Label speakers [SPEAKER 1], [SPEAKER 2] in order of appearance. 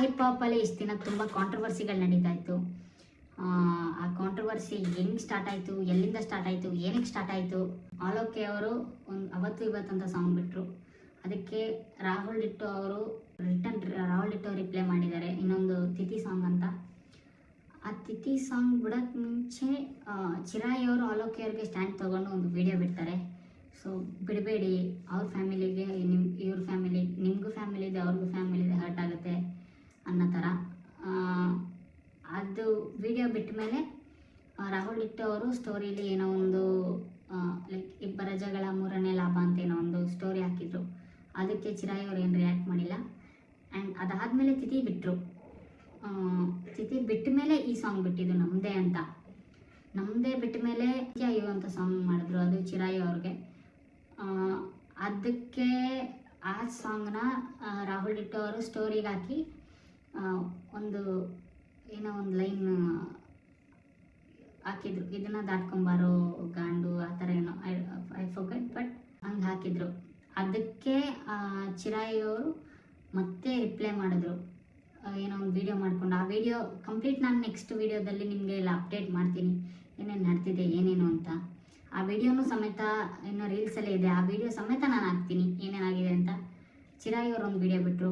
[SPEAKER 1] Hip ಹಾಪಲ್ಲಿ ಇಷ್ಟು ದಿನ ತುಂಬ ಕಾಂಟ್ರವರ್ಸಿಗಳು ನಡೀತಾ ಇತ್ತು. ಆ ಕಾಂಟ್ರವರ್ಸಿ ಹೆಂಗೆ ಸ್ಟಾರ್ಟ್ ಆಯಿತು, ಎಲ್ಲಿಂದ ಸ್ಟಾರ್ಟ್ ಆಯಿತು, ಏನಕ್ಕೆ ಸ್ಟಾರ್ಟ್ ಆಯಿತು. ಆಲೋಕೆ ಅವರು ಒಂದು ಅವತ್ತು ಇವತ್ತು ಅಂತ ಸಾಂಗ್ ಬಿಟ್ಟರು. ಅದಕ್ಕೆ ರಾಹುಲ್ ಡಿಟ್ಟೋ ಅವರು ರಾಹುಲ್ ಡಿಟ್ಟೋ ರಿಪ್ಲೈ ಮಾಡಿದ್ದಾರೆ ಇನ್ನೊಂದು ತಿಥಿ ಸಾಂಗ್ ಅಂತ. ಆ ತಿಥಿ ಸಾಂಗ್ ಬಿಡೋಕ್ಕೆ ಮುಂಚೆ ಚಿರಾಯಿ ಅವರು ಆಲೋಕೆ ಅವ್ರಿಗೆ ಸ್ಟ್ಯಾಂಡ್ ತೊಗೊಂಡು ಒಂದು ವಿಡಿಯೋ ಬಿಡ್ತಾರೆ. ಸೊ ಬಿಡಬೇಡಿ, ಅವ್ರ ಫ್ಯಾಮಿಲಿಗೆ ಇವ್ರ ಫ್ಯಾಮಿಲಿ, ನಿಮಗೂ ಫ್ಯಾಮಿಲಿ ಇದೆ, ಅವ್ರಿಗೂ ಫ್ಯಾಮಿಲಿ ಇದೆ, ಹರ್ಟ್ ಆಗುತ್ತೆ ಅನ್ನೋ ಥರ. ಅದು ವಿಡಿಯೋ ಬಿಟ್ಟ ಮೇಲೆ ರಾಹುಲ್ ಡಿಟ್ಟೋ ಅವರು ಸ್ಟೋರಿಲಿ ಏನೋ ಒಂದು ಲೈಕ್ ಇಬ್ಬರ ಜಗಳ ಮೂರನೇ ಲಾಭ ಅಂತ ಏನೋ ಒಂದು ಸ್ಟೋರಿ ಹಾಕಿದ್ರು. ಅದಕ್ಕೆ ಚಿರಾಯಿ ಅವ್ರು ಏನು ರಿಯಾಕ್ಟ್ ಮಾಡಿಲ್ಲ. ಆ್ಯಂಡ್ ಅದಾದಮೇಲೆ ತಿಥಿ ಬಿಟ್ಟರು. ತಿಥಿ ಬಿಟ್ಟ ಮೇಲೆ ಈ ಸಾಂಗ್ ಬಿಟ್ಟಿದ್ದು ನಮ್ಮದೇ ಅಂತ. ನಮ್ಮದೇ ಬಿಟ್ಟ ಮೇಲೆ ಇವು ಅಂತ ಸಾಂಗ್ ಮಾಡಿದ್ರು, ಅದು ಚಿರಾಯಿ ಅವ್ರಿಗೆ. ಅದಕ್ಕೆ ಆ ಸಾಂಗ್ನ ರಾಹುಲ್ ಡಿಟ್ಟೋ ಅವರು ಸ್ಟೋರಿಗೆ ಹಾಕಿ ಒಂದು ಏನೋ ಒಂದು ಲೈನ್ ಹಾಕಿದ್ರು, ಇದನ್ನು ದಾಟ್ಕೊಂಬಾರೋ ಗಾಂಡು ಆ ಥರ ಏನೋ ಐ ಫರ್ಗೆಟ್, ಬಟ್ ಹಂಗೆ ಹಾಕಿದ್ರು. ಅದಕ್ಕೆ ಚಿರಾಯಿ ಅವರು ಮತ್ತೆ ರಿಪ್ಲೈ ಮಾಡಿದ್ರು, ಏನೋ ಒಂದು ವೀಡಿಯೋ ಮಾಡ್ಕೊಂಡು. ಆ ವಿಡಿಯೋ ಕಂಪ್ಲೀಟ್ ನಾನು ನೆಕ್ಸ್ಟ್ ವೀಡಿಯೋದಲ್ಲಿ ನಿಮಗೆ ಎಲ್ಲ ಅಪ್ಡೇಟ್ ಮಾಡ್ತೀನಿ ಏನೇನು ನಡೆದಿದೆ ಏನೇನು ಅಂತ. ಆ ವಿಡಿಯೋನೂ ಸಮೇತ ಇನ್ನೂ ರೀಲ್ಸಲ್ಲೇ ಇದೆ, ಆ ವಿಡಿಯೋ ಸಮೇತ ನಾನು ಹಾಕ್ತೀನಿ ಏನೇನಾಗಿದೆ ಅಂತ. ಚಿರಾಯಿ ಅವರು ಒಂದು ವಿಡಿಯೋ ಬಿಟ್ಟರು.